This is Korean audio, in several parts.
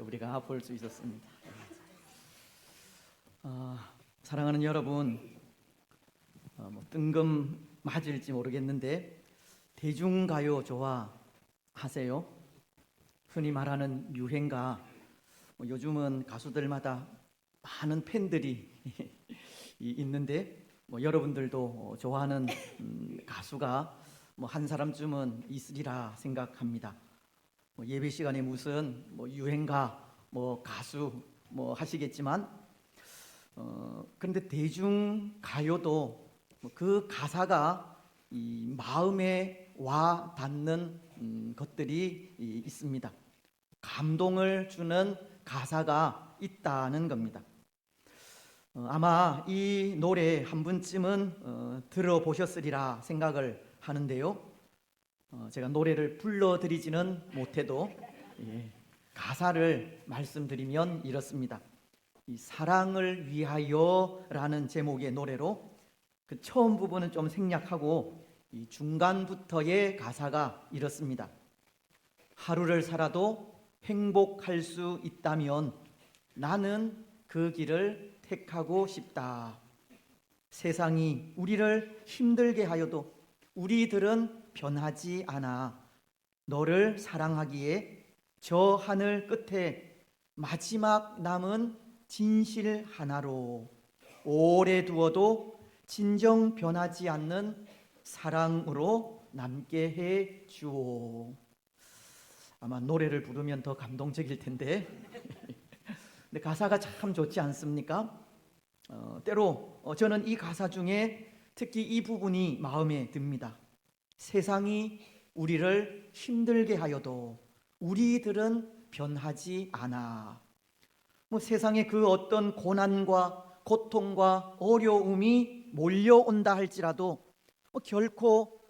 우리가 볼 수 있었습니다. 사랑하는 여러분, 뜬금맞을지 모르겠는데 대중가요 좋아하세요? 흔히 말하는 유행가, 요즘은 가수들마다 많은 팬들이 있는데 여러분들도 좋아하는 가수가 한 사람쯤은 있으리라 생각합니다. 예배 시간에 무슨 유행가, 가수 하시겠지만, 그런데 대중 가요도 그 가사가 이 마음에 와 닿는 것들이 있습니다. 감동을 주는 가사가 있다는 겁니다. 아마 이 노래 한 번쯤은 들어보셨으리라 생각을 하는데요. 제가 노래를 불러드리지는 못해도 가사를 말씀드리면 이렇습니다. 이 사랑을 위하여라는 제목의 노래로 그 처음 부분은 좀 생략하고 이 중간부터의 가사가 이렇습니다. 하루를 살아도 행복할 수 있다면 나는 그 길을 택하고 싶다. 세상이 우리를 힘들게 하여도 우리들은 변하지 않아. 너를 사랑하기에 저 하늘 끝에 마지막 남은 진실 하나로 오래 두어도 진정 변하지 않는 사랑으로 남게 해 주오. 아마 노래를 부르면 더 감동적일 텐데 근데 가사가 참 좋지 않습니까? 때로 저는 이 가사 중에 특히 이 부분이 마음에 듭니다. 세상이 우리를 힘들게 하여도 우리들은 변하지 않아. 세상에 그 어떤 고난과 고통과 어려움이 몰려온다 할지라도 결코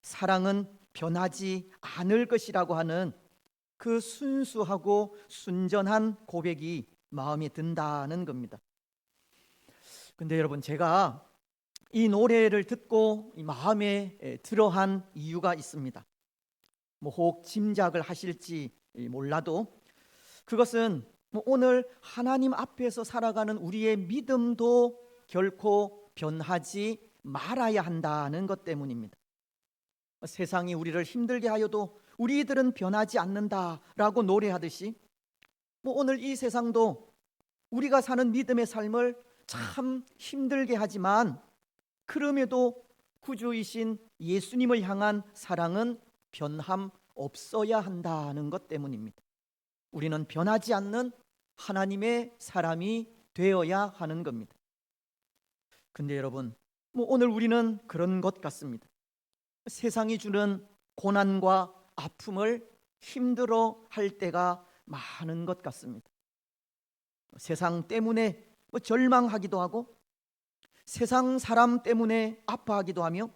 사랑은 변하지 않을 것이라고 하는 그 순수하고 순전한 고백이 마음에 든다는 겁니다. 근데 여러분, 제가 이 노래를 듣고 이 마음에 들어한 이유가 있습니다. 혹 짐작을 하실지 몰라도 그것은 오늘 하나님 앞에서 살아가는 우리의 믿음도 결코 변하지 말아야 한다는 것 때문입니다. 세상이 우리를 힘들게 하여도 우리들은 변하지 않는다라고 노래하듯이 오늘 이 세상도 우리가 사는 믿음의 삶을 참 힘들게 하지만 그럼에도 구주이신 예수님을 향한 사랑은 변함 없어야 한다는 것 때문입니다. 우리는 변하지 않는 하나님의 사람이 되어야 하는 겁니다. 근데 여러분, 오늘 우리는 그런 것 같습니다. 세상이 주는 고난과 아픔을 힘들어 할 때가 많은 것 같습니다. 세상 때문에 절망하기도 하고 세상 사람 때문에 아파하기도 하며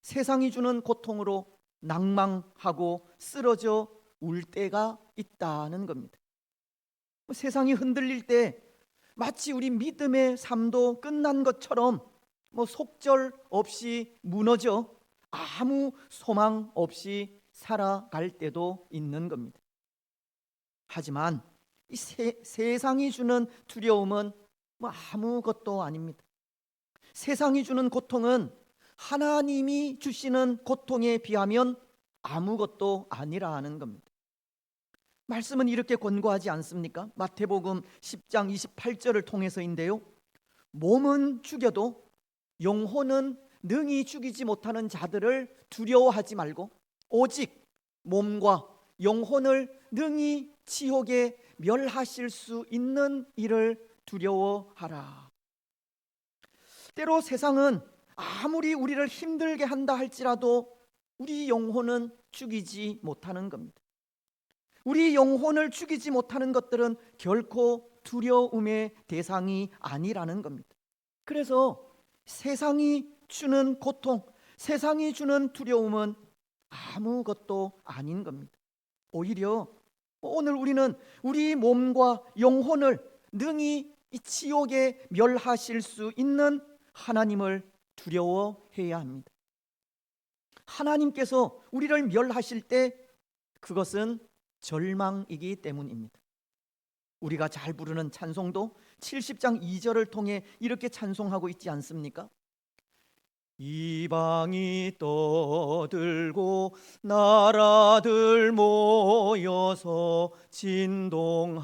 세상이 주는 고통으로 낭망하고 쓰러져 울 때가 있다는 겁니다. 세상이 흔들릴 때 마치 우리 믿음의 삶도 끝난 것처럼 속절 없이 무너져 아무 소망 없이 살아갈 때도 있는 겁니다. 하지만 이 세상이 주는 두려움은 아무것도 아닙니다. 세상이 주는 고통은 하나님이 주시는 고통에 비하면 아무것도 아니라는 겁니다. 말씀은 이렇게 권고하지 않습니까? 마태복음 10장 28절을 통해서인데요. 몸은 죽여도 영혼은 능히 죽이지 못하는 자들을 두려워하지 말고 오직 몸과 영혼을 능히 지옥에 멸하실 수 있는 이를 두려워하라. 때로 세상은 아무리 우리를 힘들게 한다 할지라도 우리 영혼은 죽이지 못하는 겁니다. 우리 영혼을 죽이지 못하는 것들은 결코 두려움의 대상이 아니라는 겁니다. 그래서 세상이 주는 고통, 세상이 주는 두려움은 아무것도 아닌 겁니다. 오히려 오늘 우리는 우리 몸과 영혼을 능히 이 지옥에 멸하실 수 있는 하나님을 두려워해야 합니다. 하나님께서 우리를 멸하실 때 그것은 절망이기 때문입니다. 우리가 잘 부르는 찬송도 70장 2절을 통해 이렇게 찬송하고 있지 않습니까? 이방이 떠들고 나라들 모여서 진동하나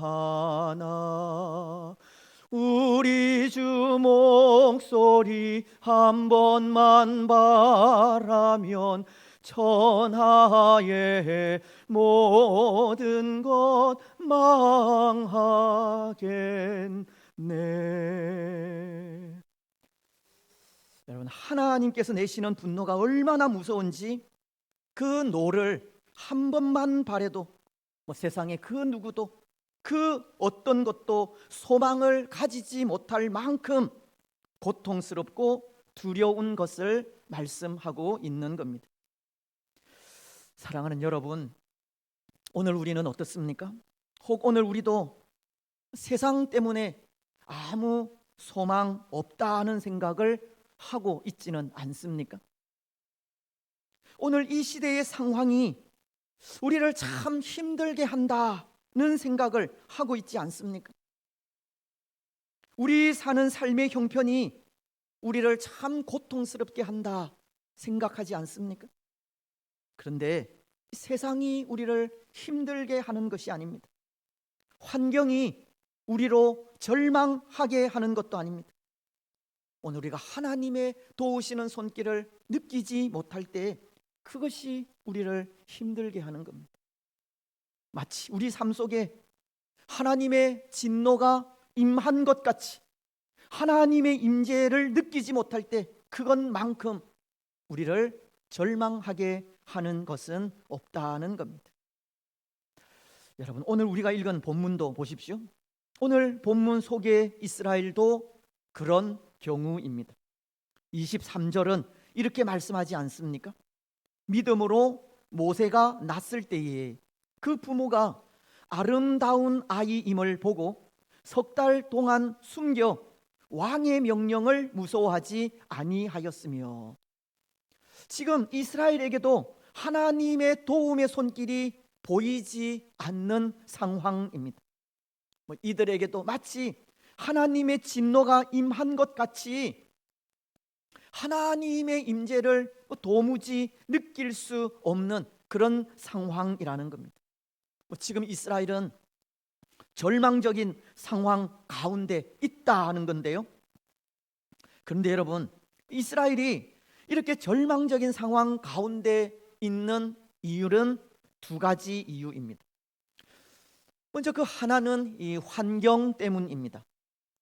우리 주 목소리 한 번만 바라면 천하의 모든 것 망하겠네. 여러분, 하나님께서 내시는 분노가 얼마나 무서운지 그 노를 한 번만 바라도 세상의 그 누구도 그 어떤 것도 소망을 가지지 못할 만큼 고통스럽고 두려운 것을 말씀하고 있는 겁니다. 사랑하는 여러분, 오늘 우리는 어떻습니까? 혹 오늘 우리도 세상 때문에 아무 소망 없다는 생각을 하고 있지는 않습니까? 오늘 이 시대의 상황이 우리를 참 힘들게 한다는 생각을 하고 있지 않습니까? 우리 사는 삶의 형편이 우리를 참 고통스럽게 한다 생각하지 않습니까? 그런데 세상이 우리를 힘들게 하는 것이 아닙니다. 환경이 우리로 절망하게 하는 것도 아닙니다. 오늘 우리가 하나님의 도우시는 손길을 느끼지 못할 때 그것이 우리를 힘들게 하는 겁니다. 마치 우리 삶 속에 하나님의 진노가 임한 것 같이 하나님의 임재를 느끼지 못할 때 그것만큼 우리를 절망하게 하는 것은 없다는 겁니다. 여러분, 오늘 우리가 읽은 본문도 보십시오. 오늘 본문 속에 이스라엘도 그런 경우입니다. 23절은 이렇게 말씀하지 않습니까? 믿음으로 모세가 낳았을 때에 그 부모가 아름다운 아이임을 보고 석 달 동안 숨겨 왕의 명령을 무서워하지 아니하였으며, 지금 이스라엘에게도 하나님의 도움의 손길이 보이지 않는 상황입니다. 이들에게도 마치 하나님의 진노가 임한 것 같이 하나님의 임재를 도무지 느낄 수 없는 그런 상황이라는 겁니다. 지금 이스라엘은 절망적인 상황 가운데 있다 하는 건데요. 그런데 여러분, 이스라엘이 이렇게 절망적인 상황 가운데 있는 이유는 두 가지 이유입니다. 먼저 그 하나는 이 환경 때문입니다.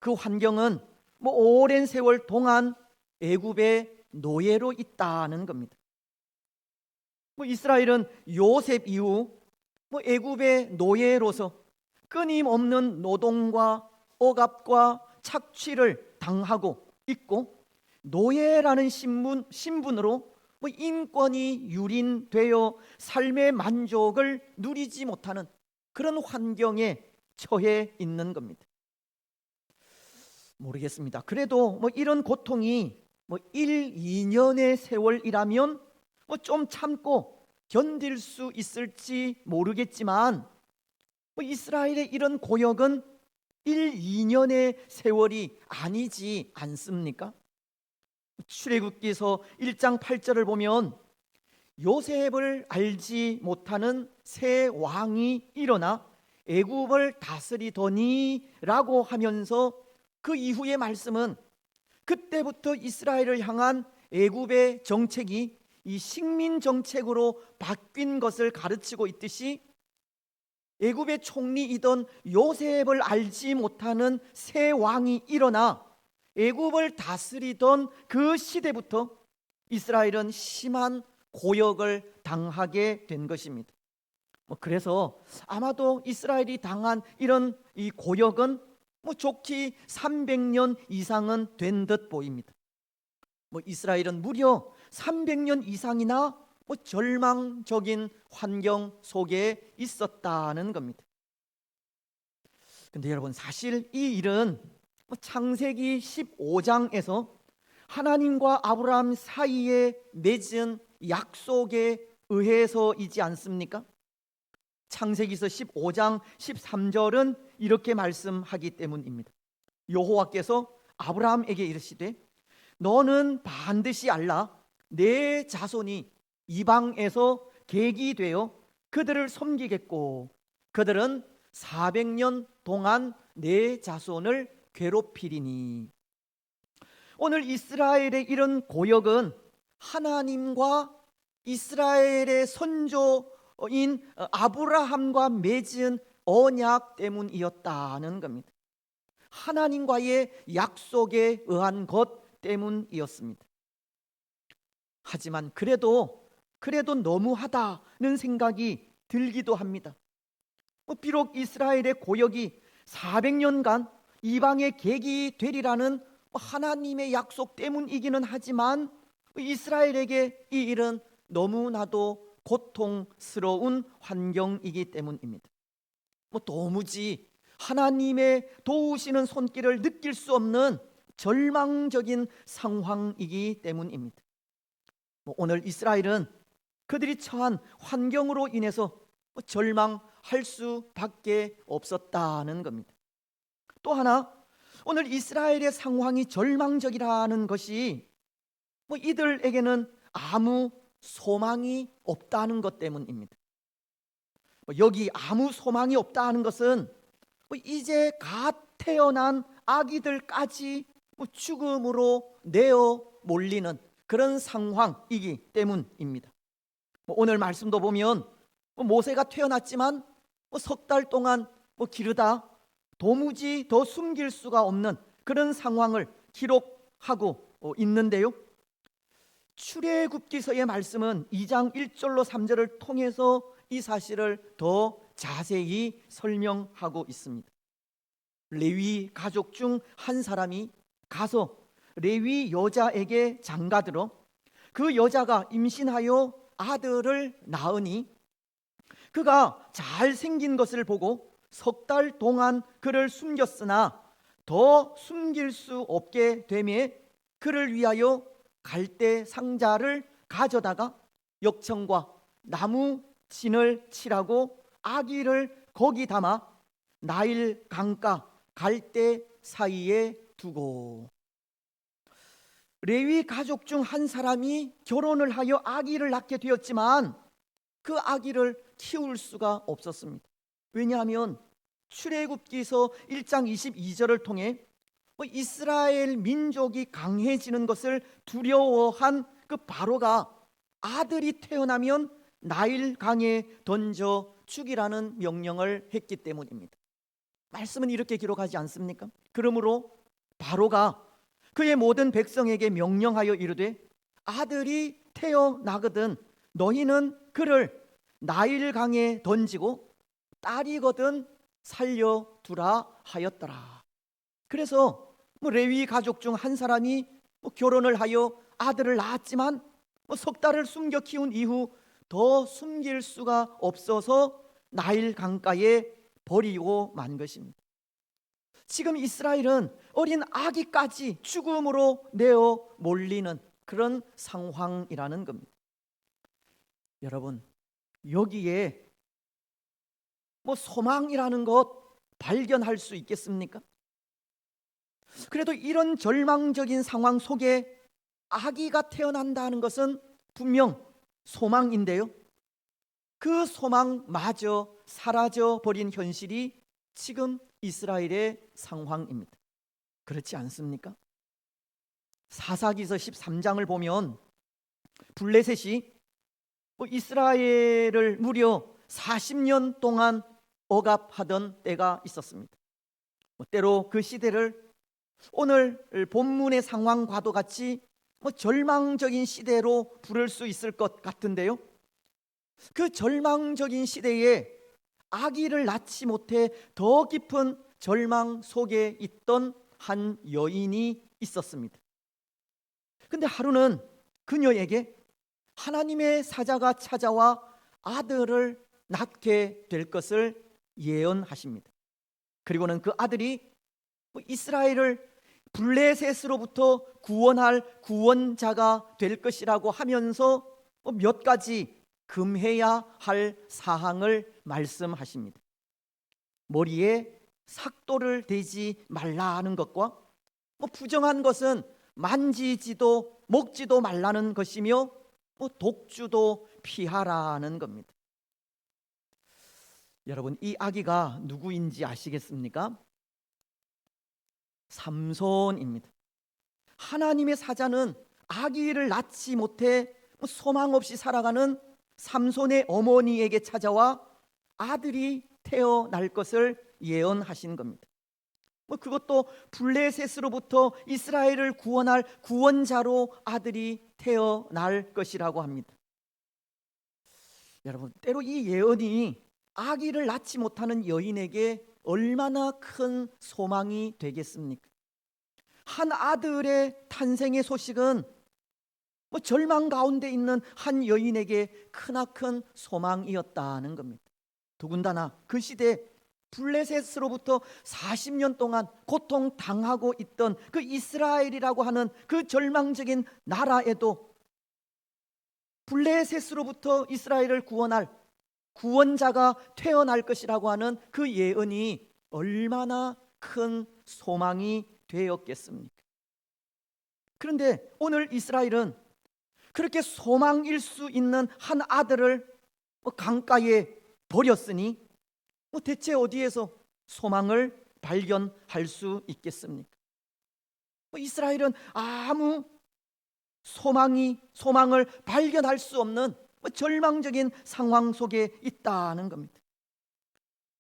그 환경은 오랜 세월 동안 애굽의 노예로 있다는 겁니다. 이스라엘은 요셉 이후 애굽의 노예로서 끊임없는 노동과 억압과 착취를 당하고 있고, 노예라는 신분으로 인권이 유린되어 삶의 만족을 누리지 못하는 그런 환경에 처해 있는 겁니다. 모르겠습니다. 그래도 이런 고통이 1, 2년의 세월이라면 좀 참고 견딜 수 있을지 모르겠지만 이스라엘의 이런 고역은 1, 2년의 세월이 아니지 않습니까? 출애굽기서 1장 8절을 보면 요셉을 알지 못하는 새 왕이 일어나 애굽을 다스리더니라고 하면서 그 이후의 말씀은 그때부터 이스라엘을 향한 애굽의 정책이 이 식민 정책으로 바뀐 것을 가르치고 있듯이 애굽의 총리이던 요셉을 알지 못하는 새 왕이 일어나 애굽을 다스리던 그 시대부터 이스라엘은 심한 고역을 당하게 된 것입니다. 그래서 아마도 이스라엘이 당한 이런 이 고역은 좋기 300년 이상은 된 듯 보입니다. 이스라엘은 무려 300년 이상이나 절망적인 환경 속에 있었다는 겁니다. 근데 여러분, 사실 이 일은 창세기 15장에서 하나님과 아브라함 사이에 맺은 약속에 의해서이지 않습니까? 창세기서 15장 13절은 이렇게 말씀하기 때문입니다. 여호와께서 아브라함에게 이르시되 너는 반드시 알라. 내 자손이 이방에서 객이 되어 그들을 섬기겠고 그들은 400년 동안 내 자손을 괴롭히리니. 오늘 이스라엘의 이런 고역은 하나님과 이스라엘의 선조인 아브라함과 맺은 언약 때문이었다는 겁니다. 하나님과의 약속에 의한 것 때문이었습니다. 하지만 그래도 너무하다는 생각이 들기도 합니다. 비록 이스라엘의 고역이 400년간 이방의 객이 되리라는 하나님의 약속 때문이기는 하지만 이스라엘에게 이 일은 너무나도 고통스러운 환경이기 때문입니다. 도무지 하나님의 도우시는 손길을 느낄 수 없는 절망적인 상황이기 때문입니다. 오늘 이스라엘은 그들이 처한 환경으로 인해서 절망할 수밖에 없었다는 겁니다. 또 하나, 오늘 이스라엘의 상황이 절망적이라는 것이 이들에게는 아무 소망이 없다는 것 때문입니다. 여기 아무 소망이 없다는 것은 이제 갓 태어난 아기들까지 죽음으로 내어 몰리는 그런 상황이기 때문입니다. 오늘 말씀도 보면 모세가 태어났지만 석 달 동안 기르다 도무지 더 숨길 수가 없는 그런 상황을 기록하고 있는데요. 출애굽기서의 말씀은 2장 1절로 3절을 통해서 이 사실을 더 자세히 설명하고 있습니다. 레위 가족 중 한 사람이 가서 레위 여자에게 장가들어 그 여자가 임신하여 아들을 낳으니 그가 잘생긴 것을 보고 석 달 동안 그를 숨겼으나 더 숨길 수 없게 되매 그를 위하여 갈대 상자를 가져다가 역청과 나무 진을 칠하고 아기를 거기 담아 나일 강가 갈대 사이에 두고. 레위 가족 중 한 사람이 결혼을 하여 아기를 낳게 되었지만 그 아기를 키울 수가 없었습니다. 왜냐하면 출애굽기서 1장 22절을 통해 이스라엘 민족이 강해지는 것을 두려워한 그 바로가 아들이 태어나면 나일 강에 던져 죽이라는 명령을 했기 때문입니다. 말씀은 이렇게 기록하지 않습니까? 그러므로 바로가 그의 모든 백성에게 명령하여 이르되 아들이 태어나거든 너희는 그를 나일 강에 던지고 딸이거든 살려두라 하였더라. 그래서 레위 가족 중 한 사람이 결혼을 하여 아들을 낳았지만 석 달을 숨겨 키운 이후 더 숨길 수가 없어서 나일 강가에 버리고 만 것입니다. 지금 이스라엘은 어린 아기까지 죽음으로 내어 몰리는 그런 상황이라는 겁니다. 여러분, 여기에 소망이라는 것 발견할 수 있겠습니까? 그래도 이런 절망적인 상황 속에 아기가 태어난다는 것은 분명 소망인데요. 그 소망마저 사라져 버린 현실이 지금 이스라엘의 상황입니다. 그렇지 않습니까? 사사기서 13장을 보면 블레셋이 이스라엘을 무려 40년 동안 억압하던 때가 있었습니다. 때로 그 시대를 오늘 본문의 상황과도 같이 절망적인 시대로 부를 수 있을 것 같은데요. 그 절망적인 시대에 아기를 낳지 못해 더 깊은 절망 속에 있던 한 여인이 있었습니다. 근데 하루는 그녀에게 하나님의 사자가 찾아와 아들을 낳게 될 것을 예언하십니다. 그리고는 그 아들이 이스라엘을 블레셋으로부터 구원할 구원자가 될 것이라고 하면서 몇 가지 금해야 할 사항을 말씀하십니다. 머리에 삭도를 대지 말라는 것과 부정한 것은 만지지도 먹지도 말라는 것이며 독주도 피하라는 겁니다. 여러분, 이 아기가 누구인지 아시겠습니까? 삼손입니다. 하나님의 사자는 아기를 낳지 못해 소망 없이 살아가는 삼손의 어머니에게 찾아와 아들이 태어날 것을 예언하신 겁니다. 그것도 블레셋으로부터 이스라엘을 구원할 구원자로 아들이 태어날 것이라고 합니다. 여러분, 때로 이 예언이 아기를 낳지 못하는 여인에게 얼마나 큰 소망이 되겠습니까? 한 아들의 탄생의 소식은 절망 가운데 있는 한 여인에게 크나큰 소망이었다는 겁니다. 더군다나 그 시대 블레셋으로부터 40년 동안 고통당하고 있던 그 이스라엘이라고 하는 그 절망적인 나라에도 블레셋으로부터 이스라엘을 구원할 구원자가 태어날 것이라고 하는 그 예언이 얼마나 큰 소망이 되었겠습니까? 그런데 오늘 이스라엘은 그렇게 소망일 수 있는 한 아들을 강가에 버렸으니 대체 어디에서 소망을 발견할 수 있겠습니까? 이스라엘은 아무 소망을 발견할 수 없는 절망적인 상황 속에 있다는 겁니다.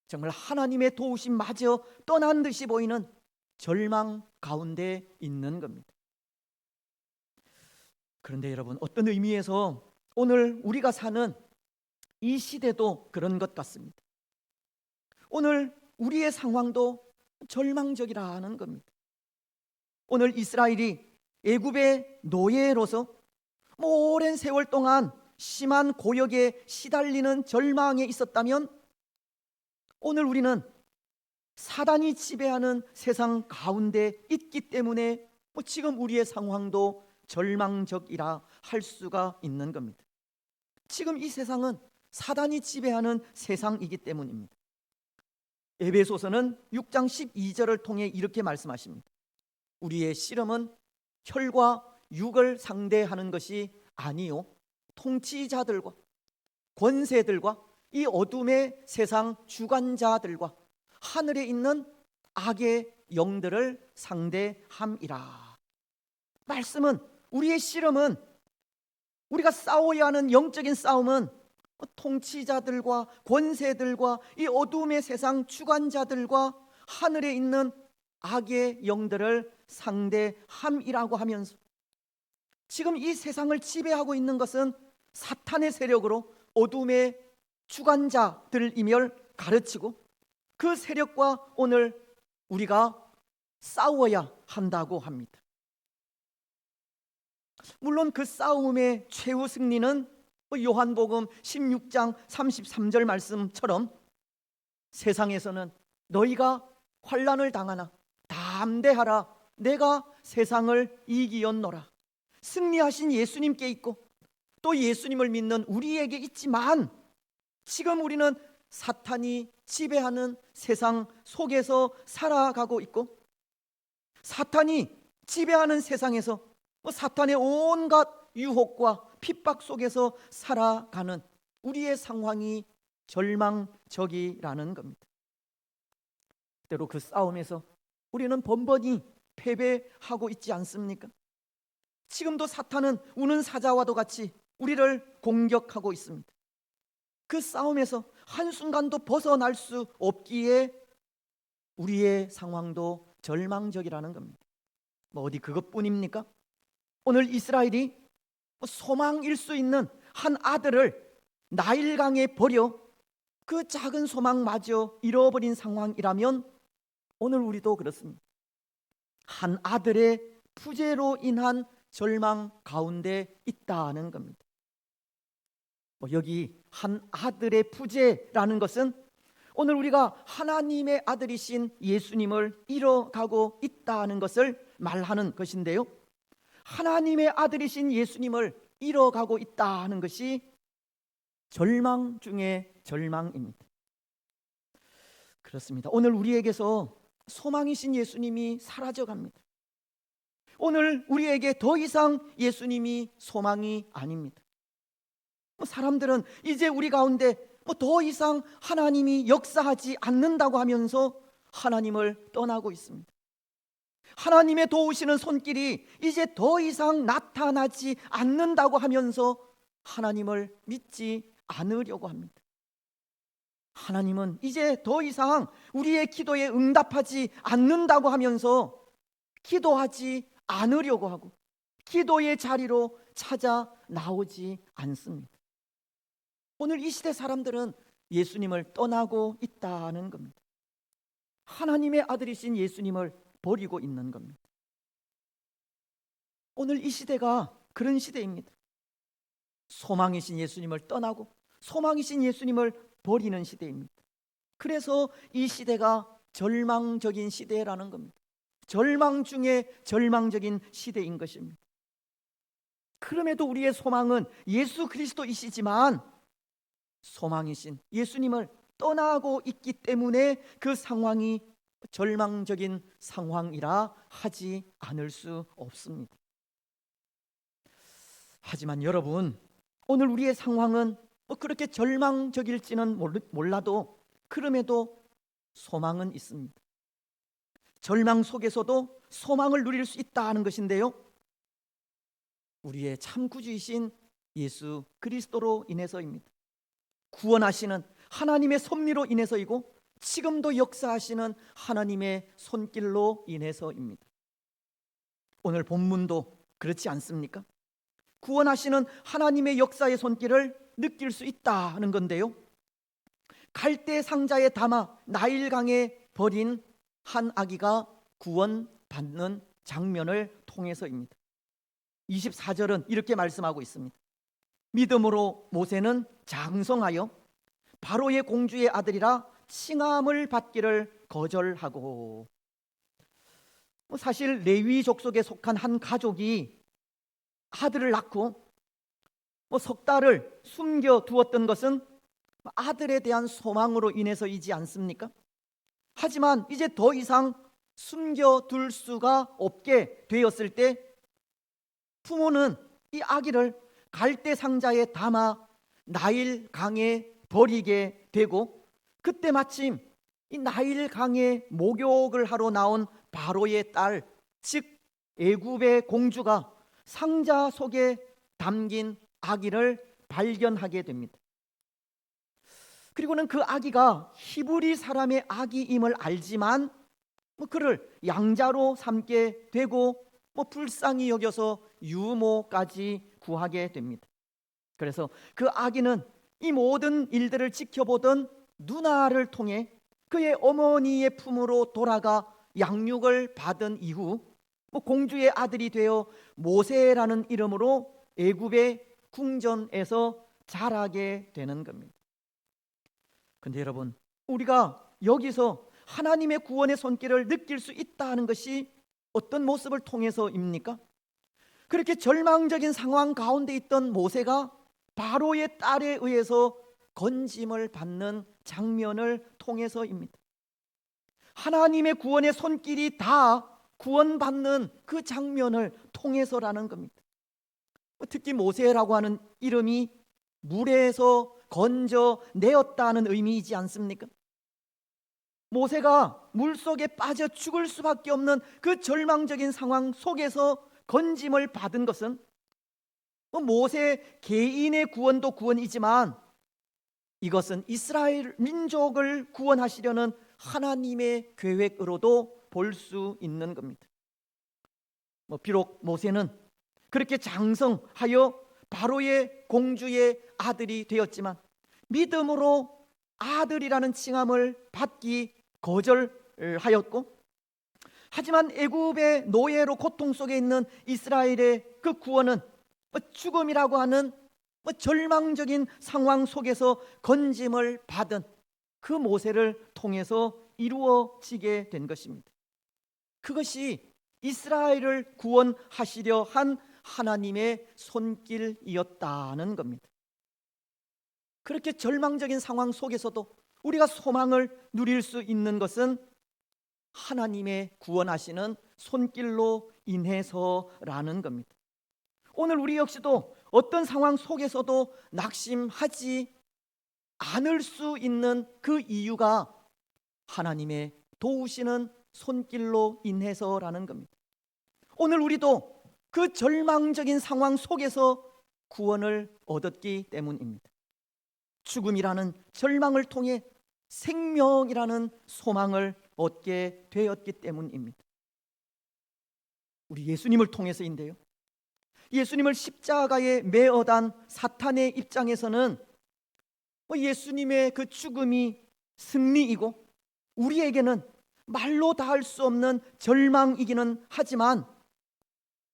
정말 하나님의 도우심마저 떠난 듯이 보이는 절망 가운데 있는 겁니다. 그런데 여러분, 어떤 의미에서 오늘 우리가 사는 이 시대도 그런 것 같습니다. 오늘 우리의 상황도 절망적이라는 겁니다. 오늘 이스라엘이 애굽의 노예로서 오랜 세월 동안 심한 고역에 시달리는 절망에 있었다면, 오늘 우리는 사단이 지배하는 세상 가운데 있기 때문에 지금 우리의 상황도 절망적이라 할 수가 있는 겁니다. 지금 이 세상은 사단이 지배하는 세상이기 때문입니다. 에베소서는 6장 12절을 통해 이렇게 말씀하십니다. 우리의 씨름은 혈과 육을 상대하는 것이 아니요 통치자들과 권세들과 이 어둠의 세상 주관자들과 하늘에 있는 악의 영들을 상대함이라. 말씀은 우리의 씨름은, 우리가 싸워야 하는 영적인 싸움은 통치자들과 권세들과 이 어둠의 세상 주관자들과 하늘에 있는 악의 영들을 상대함이라고 하면서, 지금 이 세상을 지배하고 있는 것은 사탄의 세력으로 어둠의 주관자들임을 가르치고, 그 세력과 오늘 우리가 싸워야 한다고 합니다. 물론 그 싸움의 최후 승리는 요한복음 16장 33절 말씀처럼 세상에서는 너희가 환난을 당하나 담대하라, 내가 세상을 이기었노라, 승리하신 예수님께 있고 또 예수님을 믿는 우리에게 있지만, 지금 우리는 사탄이 지배하는 세상 속에서 살아가고 있고, 사탄이 지배하는 세상에서 사탄의 온갖 유혹과 핍박 속에서 살아가는 우리의 상황이 절망적이라는 겁니다. 때로 그 싸움에서 우리는 번번이 패배하고 있지 않습니까? 지금도 사탄은 우는 사자와도 같이 우리를 공격하고 있습니다. 그 싸움에서 한순간도 벗어날 수 없기에 우리의 상황도 절망적이라는 겁니다. 어디 그것뿐입니까? 오늘 이스라엘이 소망일 수 있는 한 아들을 나일강에 버려 그 작은 소망마저 잃어버린 상황이라면, 오늘 우리도 그렇습니다. 한 아들의 부재로 인한 절망 가운데 있다는 겁니다. 여기 한 아들의 부재라는 것은 오늘 우리가 하나님의 아들이신 예수님을 잃어가고 있다는 것을 말하는 것인데요, 하나님의 아들이신 예수님을 잃어가고 있다는 것이 절망 중에 절망입니다. 그렇습니다. 오늘 우리에게서 소망이신 예수님이 사라져 갑니다. 오늘 우리에게 더 이상 예수님이 소망이 아닙니다. 사람들은 이제 우리 가운데 더 이상 하나님이 역사하지 않는다고 하면서 하나님을 떠나고 있습니다. 하나님의 도우시는 손길이 이제 더 이상 나타나지 않는다고 하면서 하나님을 믿지 않으려고 합니다. 하나님은 이제 더 이상 우리의 기도에 응답하지 않는다고 하면서 기도하지 않으려고 하고 기도의 자리로 찾아 나오지 않습니다. 오늘 이 시대 사람들은 예수님을 떠나고 있다는 겁니다. 하나님의 아들이신 예수님을 버리고 있는 겁니다. 오늘 이 시대가 그런 시대입니다. 소망이신 예수님을 떠나고 소망이신 예수님을 버리는 시대입니다. 그래서 이 시대가 절망적인 시대라는 겁니다. 절망 중에 절망적인 시대인 것입니다. 그럼에도 우리의 소망은 예수 그리스도이시지만 소망이신 예수님을 떠나고 있기 때문에 그 상황이 절망적인 상황이라 하지 않을 수 없습니다. 하지만 여러분, 오늘 우리의 상황은 그렇게 절망적일지는 몰라도 그럼에도 소망은 있습니다. 절망 속에서도 소망을 누릴 수 있다는 것인데요, 우리의 참 구주이신 예수 그리스도로 인해서입니다. 구원하시는 하나님의 섭리로 인해서이고 지금도 역사하시는 하나님의 손길로 인해서입니다. 오늘 본문도 그렇지 않습니까? 구원하시는 하나님의 역사의 손길을 느낄 수 있다는 건데요, 갈대 상자에 담아 나일강에 버린 한 아기가 구원받는 장면을 통해서입니다. 24절은 이렇게 말씀하고 있습니다. 믿음으로 모세는 장성하여 바로의 공주의 아들이라 칭함을 받기를 거절하고, 사실 레위 족속에 속한 한 가족이 아들을 낳고 석 달을 숨겨 두었던 것은 아들에 대한 소망으로 인해서이지 않습니까? 하지만 이제 더 이상 숨겨둘 수가 없게 되었을 때 부모는 이 아기를 갈대 상자에 담아 나일 강에 버리게 되고, 그때 마침 이 나일 강에 목욕을 하러 나온 바로의 딸, 즉 애굽의 공주가 상자 속에 담긴 아기를 발견하게 됩니다. 그리고는 그 아기가 히브리 사람의 아기임을 알지만 그를 양자로 삼게 되고 불쌍히 여겨서 유모까지 구하게 됩니다. 그래서 그 아기는 이 모든 일들을 지켜보던 누나를 통해 그의 어머니의 품으로 돌아가 양육을 받은 이후 공주의 아들이 되어 모세라는 이름으로 애굽의 궁전에서 자라게 되는 겁니다. 근데 여러분, 우리가 여기서 하나님의 구원의 손길을 느낄 수 있다는 것이 어떤 모습을 통해서입니까? 그렇게 절망적인 상황 가운데 있던 모세가 바로의 딸에 의해서 건짐을 받는 장면을 통해서입니다. 하나님의 구원의 손길이 다 구원받는 그 장면을 통해서라는 겁니다. 특히 모세라고 하는 이름이 물에서 건져내었다는 의미이지 않습니까? 모세가 물속에 빠져 죽을 수밖에 없는 그 절망적인 상황 속에서 건짐을 받은 것은 모세 개인의 구원도 구원이지만 이것은 이스라엘 민족을 구원하시려는 하나님의 계획으로도 볼 수 있는 겁니다. 비록 모세는 그렇게 장성하여 바로의 공주의 아들이 되었지만 믿음으로 아들이라는 칭함을 받기 거절하였고, 하지만 애굽의 노예로 고통 속에 있는 이스라엘의 그 구원은 죽음이라고 하는 절망적인 상황 속에서 건짐을 받은 그 모세를 통해서 이루어지게 된 것입니다. 그것이 이스라엘을 구원하시려 한 하나님의 손길이었다는 겁니다. 그렇게 절망적인 상황 속에서도 우리가 소망을 누릴 수 있는 것은 하나님의 구원하시는 손길로 인해서라는 겁니다. 오늘 우리 역시도 어떤 상황 속에서도 낙심하지 않을 수 있는 그 이유가 하나님의 도우시는 손길로 인해서라는 겁니다. 오늘 우리도 그 절망적인 상황 속에서 구원을 얻었기 때문입니다. 죽음이라는 절망을 통해 생명이라는 소망을 얻게 되었기 때문입니다. 우리 예수님을 통해서인데요, 예수님을 십자가에 매어단 사탄의 입장에서는 예수님의 그 죽음이 승리이고 우리에게는 말로 다 할 수 없는 절망이기는 하지만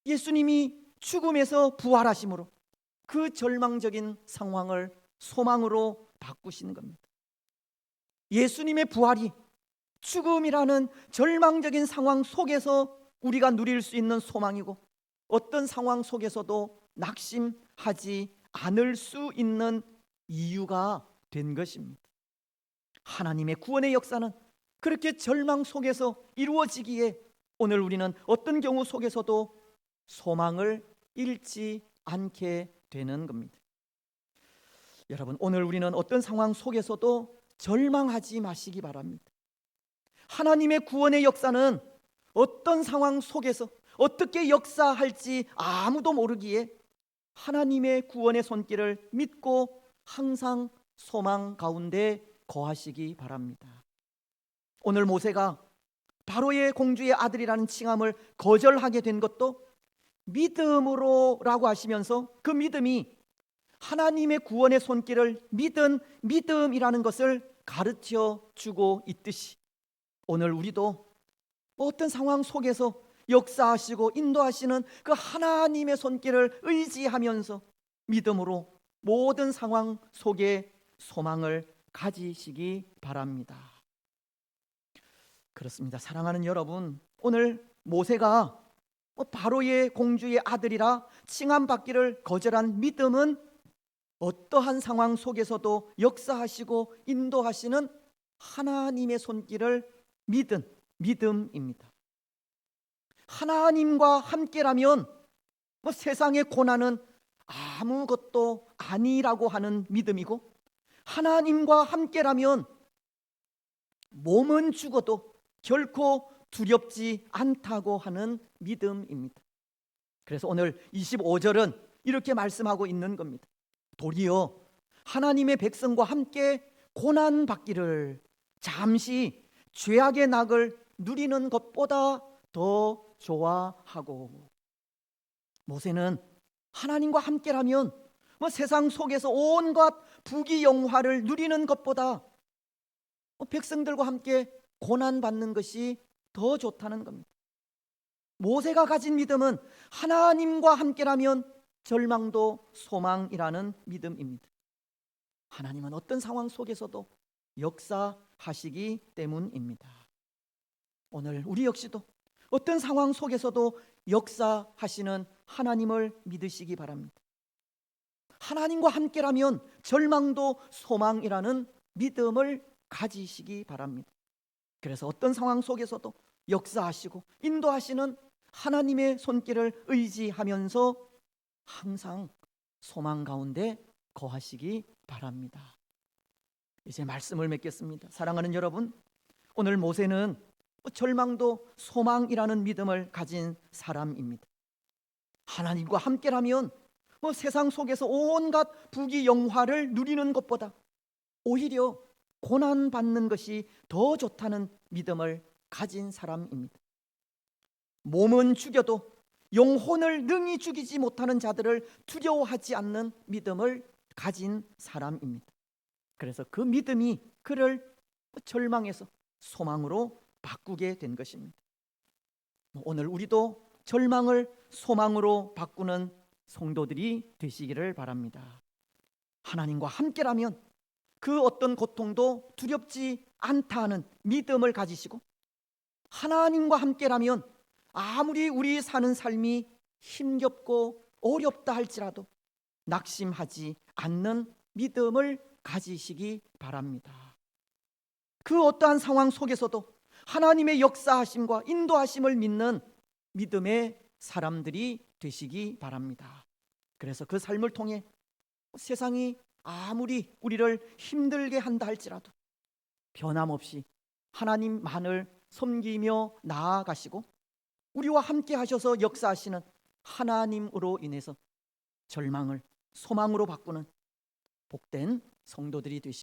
예수님이 죽음에서 부활하심으로 그 절망적인 상황을 소망으로 바꾸시는 겁니다. 예수님의 부활이 죽음이라는 절망적인 상황 속에서 우리가 누릴 수 있는 소망이고 어떤 상황 속에서도 낙심하지 않을 수 있는 이유가 된 것입니다. 하나님의 구원의 역사는 그렇게 절망 속에서 이루어지기에 오늘 우리는 어떤 경우 속에서도 소망을 잃지 않게 되는 겁니다. 여러분, 오늘 우리는 어떤 상황 속에서도 절망하지 마시기 바랍니다. 하나님의 구원의 역사는 어떤 상황 속에서 어떻게 역사할지 아무도 모르기에 하나님의 구원의 손길을 믿고 항상 소망 가운데 거하시기 바랍니다. 오늘 모세가 바로의 공주의 아들이라는 칭함을 거절하게 된 것도 믿음으로라고 하시면서 그 믿음이 하나님의 구원의 손길을 믿은 믿음이라는 것을 가르쳐 주고 있듯이 오늘 우리도 어떤 상황 속에서 역사하시고 인도하시는 그 하나님의 손길을 의지하면서 믿음으로 모든 상황 속에 소망을 가지시기 바랍니다. 그렇습니다. 사랑하는 여러분, 오늘 모세가 바로의 공주의 아들이라 칭함받기를 거절한 믿음은 어떠한 상황 속에서도 역사하시고 인도하시는 하나님의 손길을 믿은 믿음입니다. 하나님과 함께라면 세상의 고난은 아무것도 아니라고 하는 믿음이고, 하나님과 함께라면 몸은 죽어도 결코 두렵지 않다고 하는 믿음입니다. 그래서 오늘 25절은 이렇게 말씀하고 있는 겁니다. 도리어 하나님의 백성과 함께 고난받기를 잠시 죄악의 낙을 누리는 것보다 더 좋아하고, 모세는 하나님과 함께라면 세상 속에서 온갖 부귀영화를 누리는 것보다 백성들과 함께 고난받는 것이 더 좋다는 겁니다. 모세가 가진 믿음은 하나님과 함께라면 절망도 소망이라는 믿음입니다. 하나님은 어떤 상황 속에서도 역사하시기 때문입니다. 오늘 우리 역시도 어떤 상황 속에서도 역사하시는 하나님을 믿으시기 바랍니다. 하나님과 함께라면 절망도 소망이라는 믿음을 가지시기 바랍니다. 그래서 어떤 상황 속에서도 역사하시고 인도하시는 하나님의 손길을 의지하면서 항상 소망 가운데 거하시기 바랍니다. 이제 말씀을 맺겠습니다. 사랑하는 여러분, 오늘 모세는 절망도 소망이라는 믿음을 가진 사람입니다. 하나님과 함께라면 세상 속에서 온갖 부귀영화를 누리는 것보다 오히려 고난받는 것이 더 좋다는 믿음을 가진 사람입니다. 몸은 죽여도 영혼을 능히 죽이지 못하는 자들을 두려워하지 않는 믿음을 가진 사람입니다. 그래서 그 믿음이 그를 절망에서 소망으로 바꾸게 된 것입니다. 오늘 우리도 절망을 소망으로 바꾸는 성도들이 되시기를 바랍니다. 하나님과 함께라면 그 어떤 고통도 두렵지 않다는 믿음을 가지시고, 하나님과 함께라면 아무리 우리 사는 삶이 힘겹고 어렵다 할지라도 낙심하지 않는 믿음을 가지시기 바랍니다. 그 어떠한 상황 속에서도 하나님의 역사하심과 인도하심을 믿는 믿음의 사람들이 되시기 바랍니다. 그래서 그 삶을 통해 세상이 아무리 우리를 힘들게 한다 할지라도 변함없이 하나님만을 섬기며 나아가시고 우리와 함께 하셔서 역사하시는 하나님으로 인해서 절망을 소망으로 바꾸는 복된 성도들이 되시기